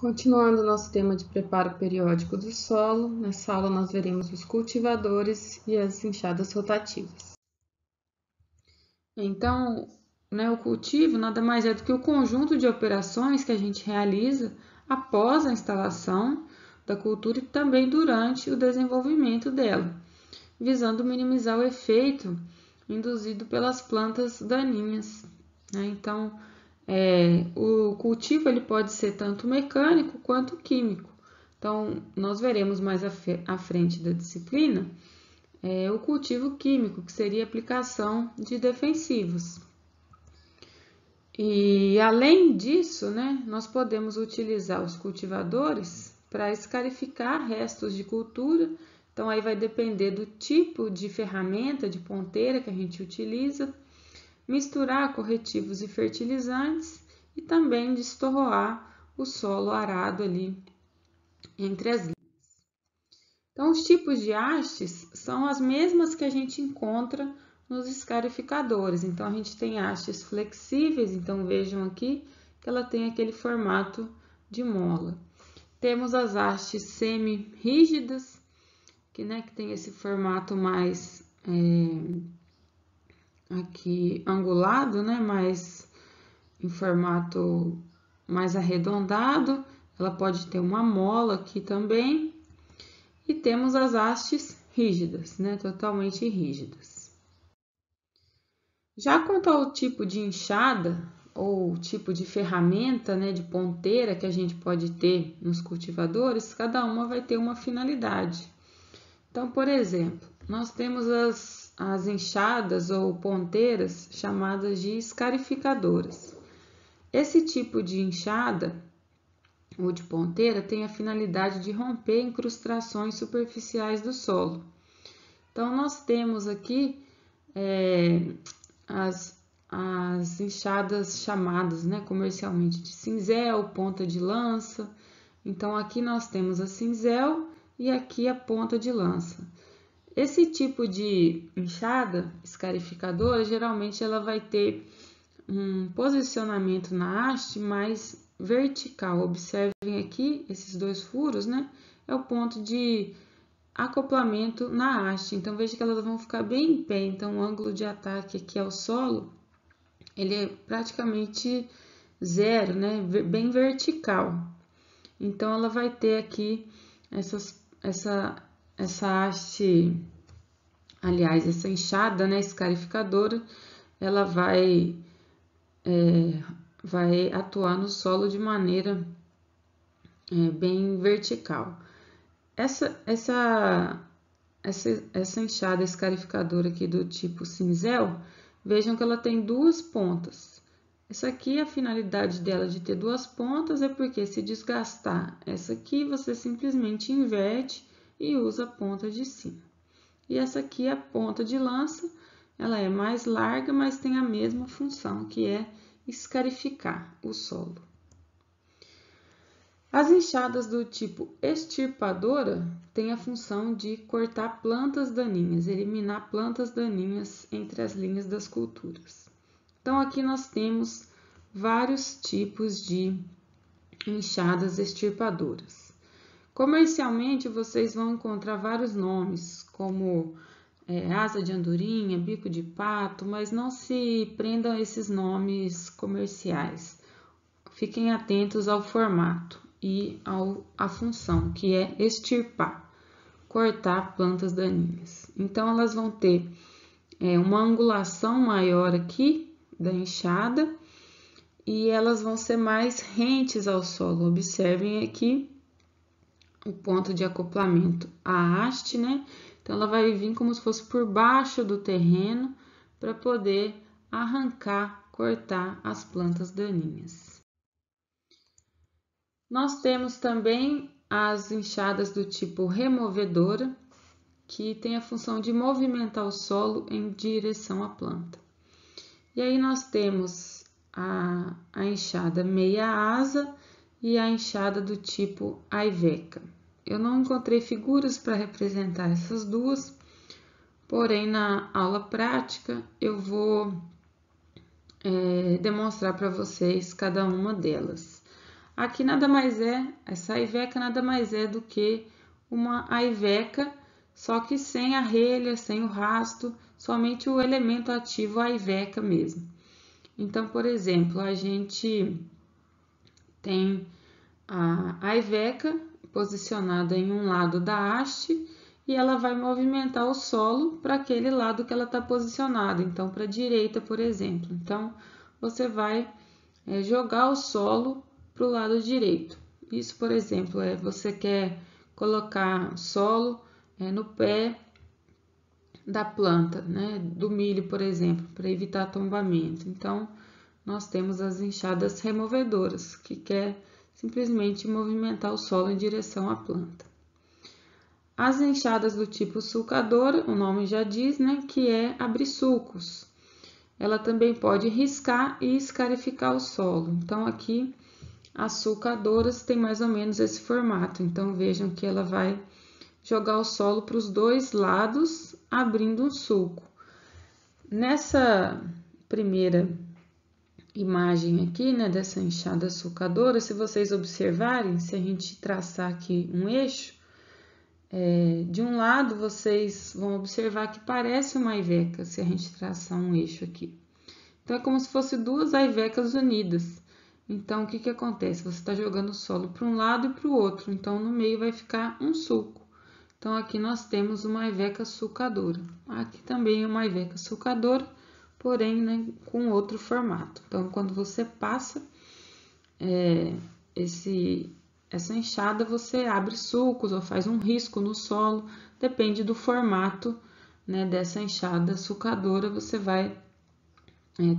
Continuando nosso tema de preparo periódico do solo, nessa aula nós veremos os cultivadores e as enxadas rotativas. Então, o cultivo nada mais é do que o conjunto de operações que a gente realiza após a instalação da cultura e também durante o desenvolvimento dela, visando minimizar o efeito induzido pelas plantas daninhas. Então, o cultivo ele pode ser tanto mecânico quanto químico. Então, nós veremos mais à frente da disciplina o cultivo químico, que seria a aplicação de defensivos. E, além disso, nós podemos utilizar os cultivadores para escarificar restos de cultura. Então, aí vai depender do tipo de ferramenta, de ponteira que a gente utiliza, misturar corretivos e fertilizantes e também destorroar o solo arado ali entre as linhas. Então, os tipos de hastes são as mesmas que a gente encontra nos escarificadores. Então, a gente tem hastes flexíveis, então vejam aqui que ela tem aquele formato de mola. Temos as hastes semi-rígidas, que tem esse formato mais aqui angulado, mais em formato mais arredondado. Ela pode ter uma mola aqui também. E temos as hastes rígidas, totalmente rígidas. Já quanto ao tipo de enxada ou tipo de ferramenta, de ponteira que a gente pode ter nos cultivadores, cada uma vai ter uma finalidade. Então, por exemplo, nós temos as enxadas ou ponteiras chamadas de escarificadoras. Esse tipo de enxada ou de ponteira tem a finalidade de romper incrustações superficiais do solo. Então, nós temos aqui as enxadas chamadas comercialmente de cinzel, ponta de lança. Então, aqui nós temos a cinzel e aqui a ponta de lança. Esse tipo de enxada escarificadora, geralmente ela vai ter um posicionamento na haste mais vertical. Observem aqui esses dois furos, é o ponto de acoplamento na haste. Então, veja que elas vão ficar bem em pé. Então, o ângulo de ataque aqui ao solo, ele é praticamente zero, bem vertical. Então, ela vai ter aqui essa haste, aliás, essa enxada, escarificadora, ela vai atuar no solo de maneira bem vertical. Essa enxada escarificadora aqui do tipo cinzel, vejam que ela tem duas pontas. Essa aqui, a finalidade dela de ter duas pontas é porque se desgastar essa aqui, você simplesmente inverte e usa a ponta de cima. E essa aqui, a ponta de lança, ela é mais larga, mas tem a mesma função, que é escarificar o solo. As enxadas do tipo extirpadora têm a função de cortar plantas daninhas, eliminar plantas daninhas entre as linhas das culturas. Então, aqui nós temos vários tipos de enxadas extirpadoras. Comercialmente, vocês vão encontrar vários nomes, como asa de andorinha, bico de pato, mas não se prendam a esses nomes comerciais. Fiquem atentos ao formato e à função, que é extirpar, cortar plantas daninhas. Então, elas vão ter uma angulação maior aqui da enxada e elas vão ser mais rentes ao solo. Observem aqui o ponto de acoplamento, a haste, Então, ela vai vir como se fosse por baixo do terreno para poder arrancar, cortar as plantas daninhas. Nós temos também as enxadas do tipo removedora, que tem a função de movimentar o solo em direção à planta. E aí nós temos a enxada meia asa e a enxada do tipo Iveca. Eu não encontrei figuras para representar essas duas, porém na aula prática eu vou demonstrar para vocês cada uma delas. Aqui nada mais é, essa aiveca nada mais é do que uma aiveca, só que sem a relha, sem o rasto, somente o elemento ativo aiveca mesmo. Então, por exemplo, a gente tem a aiveca posicionada em um lado da haste e ela vai movimentar o solo para aquele lado que ela está posicionada, então para a direita, por exemplo. Então, você vai jogar o solo para o lado direito. Isso, por exemplo, você quer colocar solo no pé da planta, né, do milho, por exemplo, para evitar tombamento. Então, nós temos as enxadas removedoras, que quer simplesmente movimentar o solo em direção à planta. As enxadas do tipo sulcadora, o nome já diz, né, que é abrir sulcos. Ela também pode riscar e escarificar o solo. Então, aqui, as sulcadoras têm mais ou menos esse formato. Então, vejam que ela vai jogar o solo para os dois lados, abrindo um sulco. Nessa primeira imagem aqui, né, dessa enxada sulcadora, se vocês observarem, se a gente traçar aqui um eixo, de um lado vocês vão observar que parece uma aiveca, se a gente traçar um eixo aqui. Então, é como se fosse duas aivecas unidas. Então, o que que acontece? Você está jogando o solo para um lado e para o outro, então no meio vai ficar um sulco. Então, aqui nós temos uma aiveca sulcadora. Aqui também é uma aiveca sulcadora, porém, né, com outro formato. Então, quando você passa essa enxada, você abre sulcos ou faz um risco no solo, depende do formato, né, dessa enxada sulcadora, você vai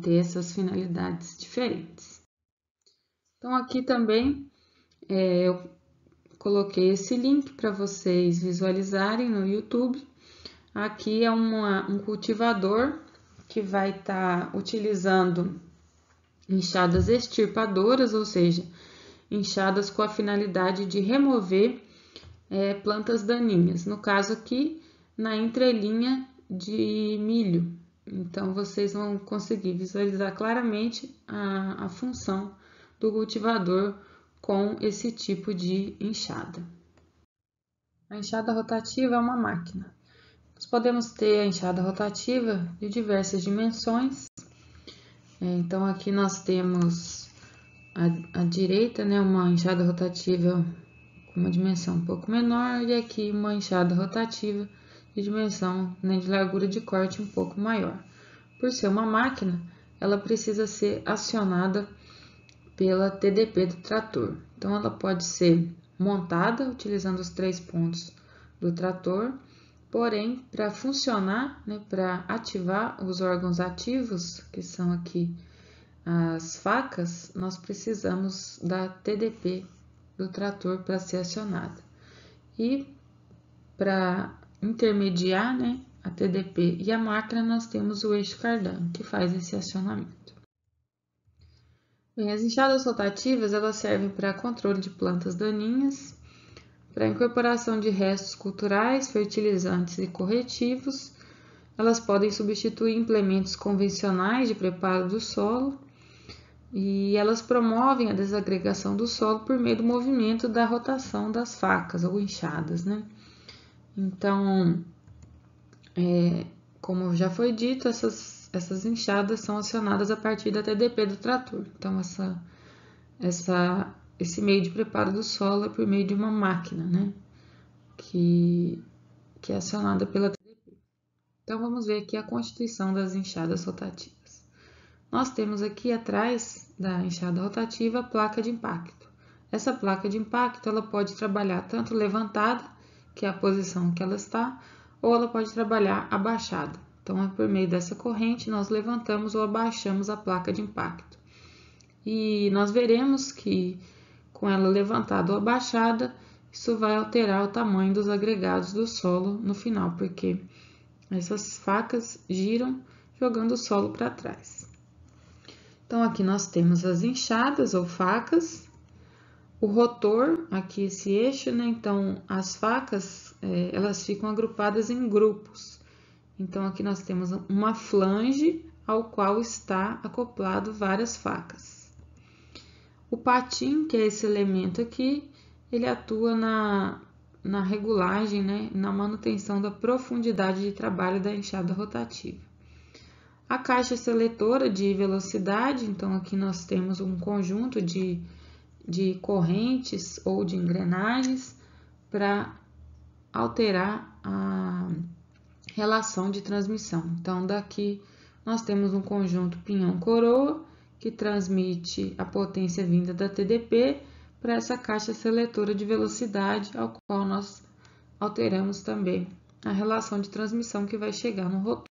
ter essas finalidades diferentes. Então, aqui também eu coloquei esse link para vocês visualizarem no YouTube. Aqui é um cultivador que vai estar utilizando enxadas extirpadoras, ou seja, enxadas com a finalidade de remover plantas daninhas. No caso aqui, na entrelinha de milho. Então, vocês vão conseguir visualizar claramente a função do cultivador com esse tipo de enxada. A enxada rotativa é uma máquina. Nós podemos ter a enxada rotativa de diversas dimensões. Então, aqui nós temos à direita, né, uma enxada rotativa com uma dimensão um pouco menor e aqui uma enxada rotativa de dimensão, né, de largura de corte um pouco maior. Por ser uma máquina, ela precisa ser acionada pela TDP do trator. Então, ela pode ser montada utilizando os 3 pontos do trator, porém, para funcionar, né, para ativar os órgãos ativos, que são aqui as facas, nós precisamos da TDP do trator para ser acionada. E para intermediar, né, a TDP e a máquina, nós temos o eixo cardan, que faz esse acionamento. Bem, as enxadas rotativas, elas servem para controle de plantas daninhas, para incorporação de restos culturais, fertilizantes e corretivos. Elas podem substituir implementos convencionais de preparo do solo e elas promovem a desagregação do solo por meio do movimento da rotação das facas ou enxadas, né? Então, como já foi dito, essas enxadas são acionadas a partir da TDP do trator. Então, esse meio de preparo do solo é por meio de uma máquina, né? Que é acionada pela TDP. Então, vamos ver aqui a constituição das enxadas rotativas. Nós temos aqui atrás da enxada rotativa a placa de impacto. Essa placa de impacto ela pode trabalhar tanto levantada, que é a posição que ela está, ou ela pode trabalhar abaixada. Então, por meio dessa corrente, nós levantamos ou abaixamos a placa de impacto. E nós veremos que com ela levantada ou abaixada, isso vai alterar o tamanho dos agregados do solo no final, porque essas facas giram jogando o solo para trás. Então, aqui nós temos as enxadas ou facas, o rotor, aqui esse eixo, né? Então, as facas, elas ficam agrupadas em grupos. Então, aqui nós temos uma flange ao qual está acoplado várias facas. O patim, que é esse elemento aqui, ele atua na regulagem, né, na manutenção da profundidade de trabalho da enxada rotativa. A caixa seletora de velocidade, então aqui nós temos um conjunto de correntes ou de engrenagens para alterar a relação de transmissão. Então, daqui nós temos um conjunto pinhão-coroa, que transmite a potência vinda da TDP para essa caixa seletora de velocidade, ao qual nós alteramos também a relação de transmissão que vai chegar no rotor.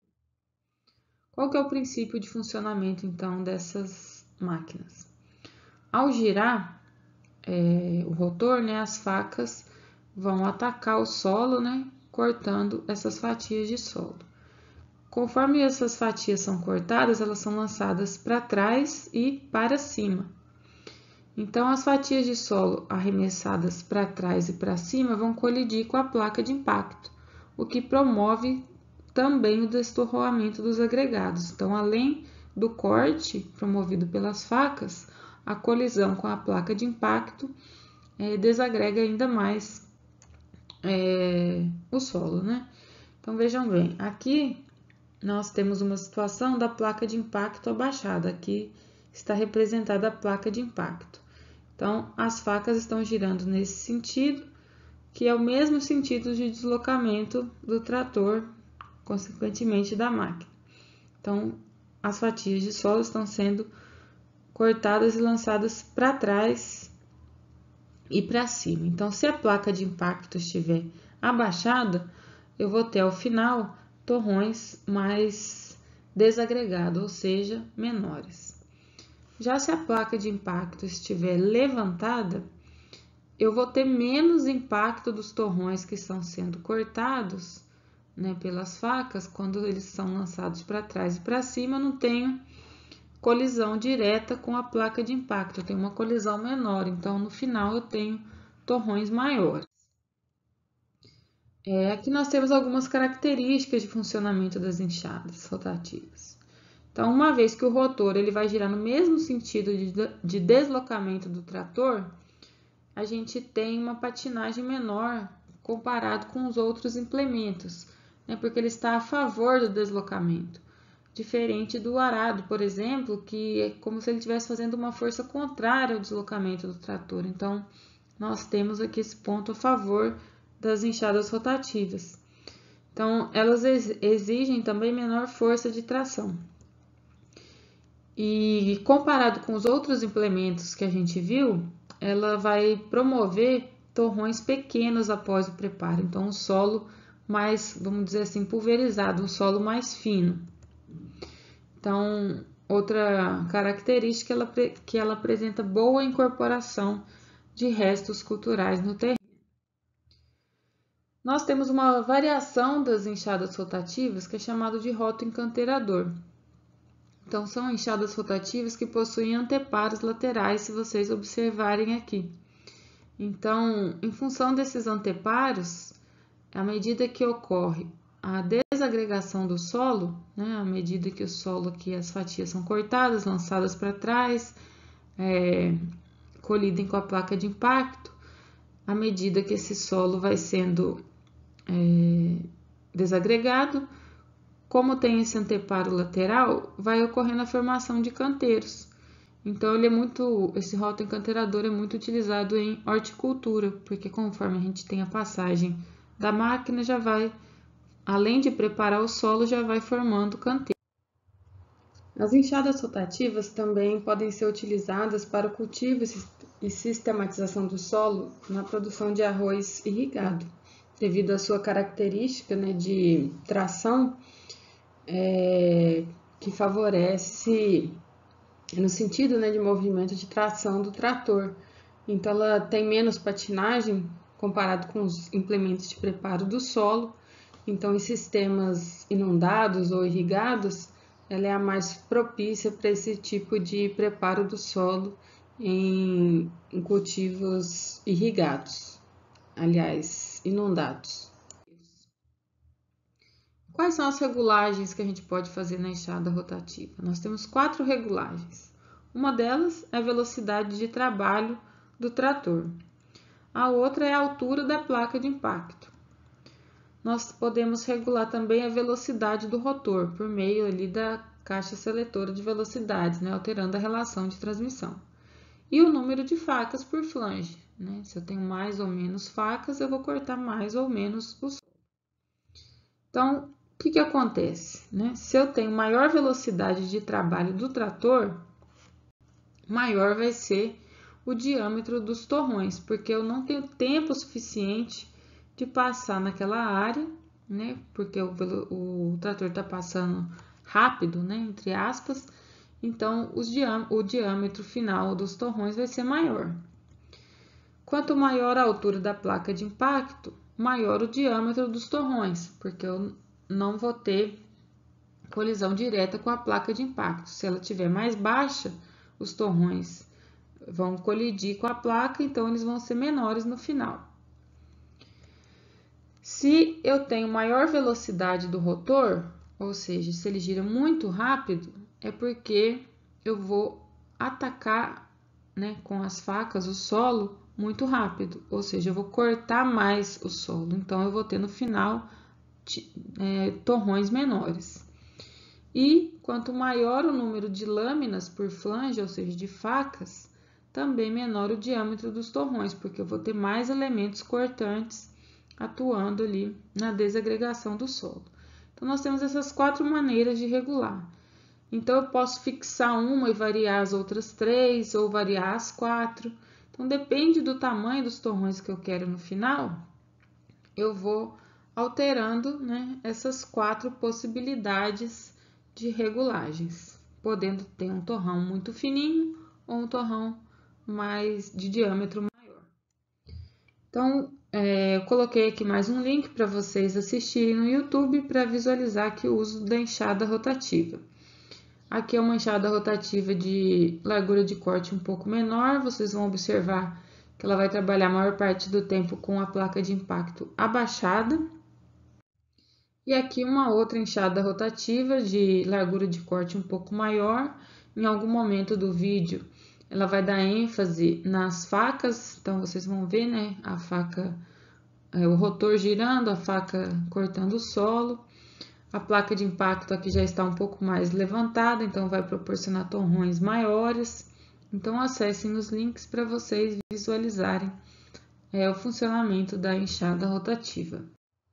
Qual que é o princípio de funcionamento, então, dessas máquinas? Ao girar o rotor, né, as facas vão atacar o solo, né, cortando essas fatias de solo. Conforme essas fatias são cortadas, elas são lançadas para trás e para cima. Então, as fatias de solo arremessadas para trás e para cima vão colidir com a placa de impacto, o que promove também o destorroamento dos agregados. Então, além do corte promovido pelas facas, a colisão com a placa de impacto desagrega ainda mais o solo, né? Então, vejam bem, aqui nós temos uma situação da placa de impacto abaixada. Aqui está representada a placa de impacto. Então, as facas estão girando nesse sentido, que é o mesmo sentido de deslocamento do trator, consequentemente da máquina. Então, as fatias de solo estão sendo cortadas e lançadas para trás e para cima. Então, se a placa de impacto estiver abaixada, eu vou ter ao final torrões mais desagregados, ou seja, menores. Já se a placa de impacto estiver levantada, eu vou ter menos impacto dos torrões que estão sendo cortados, né, pelas facas. Quando eles são lançados para trás e para cima, eu não tenho colisão direta com a placa de impacto, eu tenho uma colisão menor, então no final eu tenho torrões maiores. Aqui nós temos algumas características de funcionamento das enxadas rotativas. Então, uma vez que o rotor ele vai girar no mesmo sentido de deslocamento do trator, a gente tem uma patinagem menor comparado com os outros implementos, né, porque ele está a favor do deslocamento, diferente do arado, por exemplo, que é como se ele estivesse fazendo uma força contrária ao deslocamento do trator. Então, nós temos aqui esse ponto a favor das enxadas rotativas. Então, elas exigem também menor força de tração. E comparado com os outros implementos que a gente viu, ela vai promover torrões pequenos após o preparo. Então, um solo mais, vamos dizer assim, pulverizado, um solo mais fino. Então, outra característica é que ela apresenta boa incorporação de restos culturais no terreno. Nós temos uma variação das enxadas rotativas que é chamado de roto encanteirador. Então, são enxadas rotativas que possuem anteparos laterais, se vocês observarem aqui. Então, em função desses anteparos, à medida que ocorre a desagregação do solo, né, à medida que o solo aqui, as fatias são cortadas, lançadas para trás, colidem com a placa de impacto, à medida que esse solo vai sendo desagregado, como tem esse anteparo lateral, vai ocorrendo a formação de canteiros. Então, esse roto encanteirador é muito utilizado em horticultura, porque conforme a gente tem a passagem da máquina, já vai, além de preparar o solo, já vai formando canteiro. As enxadas rotativas também podem ser utilizadas para o cultivo e sistematização do solo na produção de arroz irrigado, devido à sua característica, né, de tração, que favorece no sentido, né, de movimento de tração do trator. Então, ela tem menos patinagem comparado com os implementos de preparo do solo. Então, em sistemas inundados ou irrigados, ela é a mais propícia para esse tipo de preparo do solo em cultivos irrigados, aliás, inundados. Quais são as regulagens que a gente pode fazer na enxada rotativa? Nós temos 4 regulagens. Uma delas é a velocidade de trabalho do trator. A outra é a altura da placa de impacto. Nós podemos regular também a velocidade do rotor por meio ali da caixa seletora de velocidades, né, alterando a relação de transmissão. E o número de facas por flange, né? Se eu tenho mais ou menos facas, eu vou cortar mais ou menos o solo. Então, o que acontece, né? Se eu tenho maior velocidade de trabalho do trator, maior vai ser o diâmetro dos torrões, porque eu não tenho tempo suficiente de passar naquela área, né? Porque o trator está passando rápido, né? Entre aspas. Então, o diâmetro final dos torrões vai ser maior. Quanto maior a altura da placa de impacto, maior o diâmetro dos torrões, porque eu não vou ter colisão direta com a placa de impacto. Se ela estiver mais baixa, os torrões vão colidir com a placa, então eles vão ser menores no final. Se eu tenho maior velocidade do rotor, ou seja, se ele gira muito rápido, é porque eu vou atacar, né, com as facas o solo muito rápido, ou seja, eu vou cortar mais o solo, então eu vou ter no final torrões menores. E quanto maior o número de lâminas por flange, ou seja, de facas, também menor o diâmetro dos torrões, porque eu vou ter mais elementos cortantes atuando ali na desagregação do solo. Então, nós temos essas 4 maneiras de regular. Então, eu posso fixar uma e variar as outras 3, ou variar as 4. Então, depende do tamanho dos torrões que eu quero no final, eu vou alterando, né, essas 4 possibilidades de regulagens, podendo ter um torrão muito fininho ou um torrão mais de diâmetro maior. Então, eu coloquei aqui mais um link para vocês assistirem no YouTube para visualizar aqui o uso da enxada rotativa. Aqui é uma enxada rotativa de largura de corte um pouco menor, vocês vão observar que ela vai trabalhar a maior parte do tempo com a placa de impacto abaixada. E aqui uma outra enxada rotativa de largura de corte um pouco maior. Em algum momento do vídeo, ela vai dar ênfase nas facas, então vocês vão ver, né, a faca, o rotor girando, a faca cortando o solo. A placa de impacto aqui já está um pouco mais levantada, então vai proporcionar torrões maiores. Então, acessem os links para vocês visualizarem o funcionamento da enxada rotativa.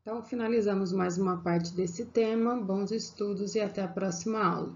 Então, finalizamos mais uma parte desse tema. Bons estudos e até a próxima aula.